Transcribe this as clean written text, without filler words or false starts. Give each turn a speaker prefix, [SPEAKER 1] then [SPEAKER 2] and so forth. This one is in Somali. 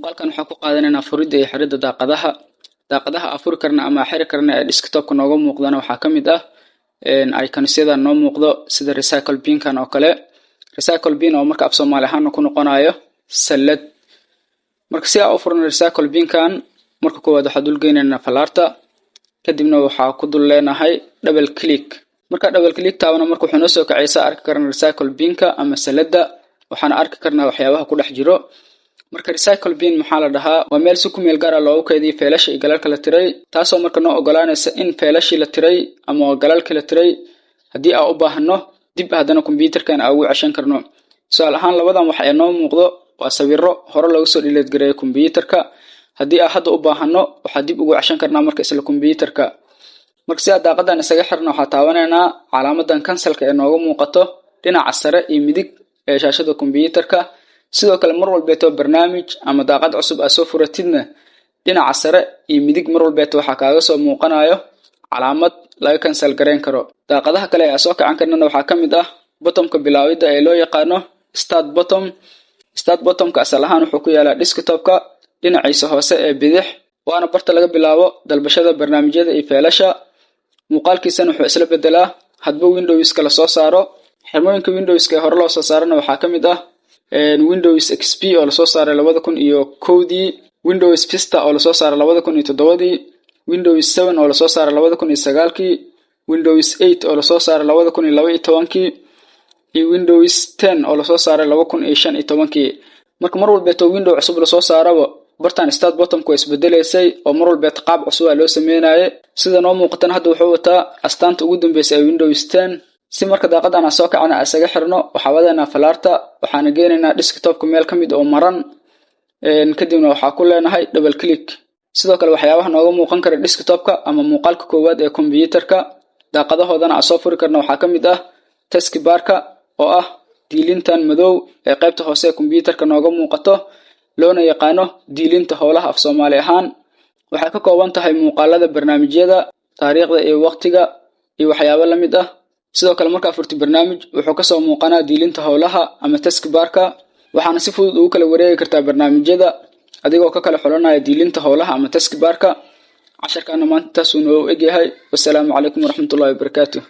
[SPEAKER 1] muuqaalkan waxaan ku qaadanaynaa furidda iyo xiridda daaqadaha afuri karna ama xiri karna ee desktopka nooga muuqdana waxaa ka mid ah icons-yada noo muuqdo sida recycle bin-kan oo kale. recycle bin oo marka af Soomaali ahaan ku noqonayo salad. marka si aan u furno recycle bin-kan marka koowaad waxaan dul geynaynaa falaarta, kadibna waxaa ku dul leenahay double click. marka double click taabana marka wuxuu noo soo kacaysaa arki karna recycle bin-ka ama salada, waxaana arki karnaa waxyaabaha ku dhex jiro. marka recycle bin maxaa la dhahaa? waa meel si ku meel gaar ah loogu kaydiyo faylasha iyo galalka la tiray, taasoo marka noo ogolaanaysa in faylashii la tiray ama galalkii la tiray haddii aan u baahno dib haddana kombiyuutarkan aan ugu ceshan karno. tusaale ahaan labadan wax ee noo muuqdo waa sawirro hore lagu soo delete gareeyay kombiyuutarka. haddii aan hadda u baahno waxaa dib ugu ceshan karnaa marka isla kombiyuutarka. marka si aan daaqadan isaga xirno waxaa taabanaynaa calaamadan kansalka ee nooga muuqato dhinaca sare iyo midig ee shaashada kombiyuutarka. sidoo kale mar walbeeto barnaamij ama daaqad cusub aad soo furatidna dhinaca sare iyo midig mar walbeeto waxaa kaaga soo muuqanayo calaamad laga cancel gareyn karo. daaqadaha kale ee soo kacan karnana waxaa ka mid ah bottomka bilaawida ee loo yaqaano start bottom. start bottomka asal ahaan wuxuu ku yaalaa desktopka dhinaciisa hoose ee bidix, waana barta laga bilaabo dalbashada barnaamijyada iyo faylasha. muuqaalkiisana wuxuu isla bedelaa hadba Windowska la soo saaro. xirmooyinka Windowska ee hore loo soo saarana waxaa ka mid ah Windows XP oo la soo saaray 2001dii, Windows Vista oo la soo saaray 2007dii, Windows 7 oo la soo saaray 2009kii, Windows 8 oo la soo saaray 2012kii, iyo Windows 10 oo la soo saaray 2015kii. marka mar walbeeto Windows cusub la soo saaraba bartan start bottomku way isbedelaysay oo mar walbeeto qaab cusub loo sameeyay. sida noo muuqatan hadda wuxuu wataa astaanta ugu dambeysay ee Windows 10. si marka daaqadan aan soo kacana isaga xirno waxaa wadaynaa falaarta, waxaana geynaynaa desktopka meel ka mid oo maran, kadibna waxaa ku leenahay double click. sidoo kale waxyaabaha nooga muuqan kara desktopka ama muuqaalka koowaad ee kombiyuutarka daaqadahoodana aan soo furi karno waxaa ka mid ah taskbar-ka oo ah diilintan madow ee qaybta hoose ee kombiyuutarka nooga muuqato, loona yaqaano diilinta howlaha af Soomaali ahaan. waxay ka kooban tahay muuqaalada barnaamijyada, taariikhda iyo waqtiga iyo waxyaabo la mid ah. sidoo kale marka furti barnaamij wuxuu ka soo muuqanaa diilinta howlaha ama taskbar-ka, waxaana si fudud ugu kala wareegi kartaa barnaamijyada adigoo ka kala xulanaya diilinta howlaha ama taskbar-ka. casharkana maanta taas uu noo egyahay. wassalaamu calaykum waraxmatullaahi wabarakaatuh.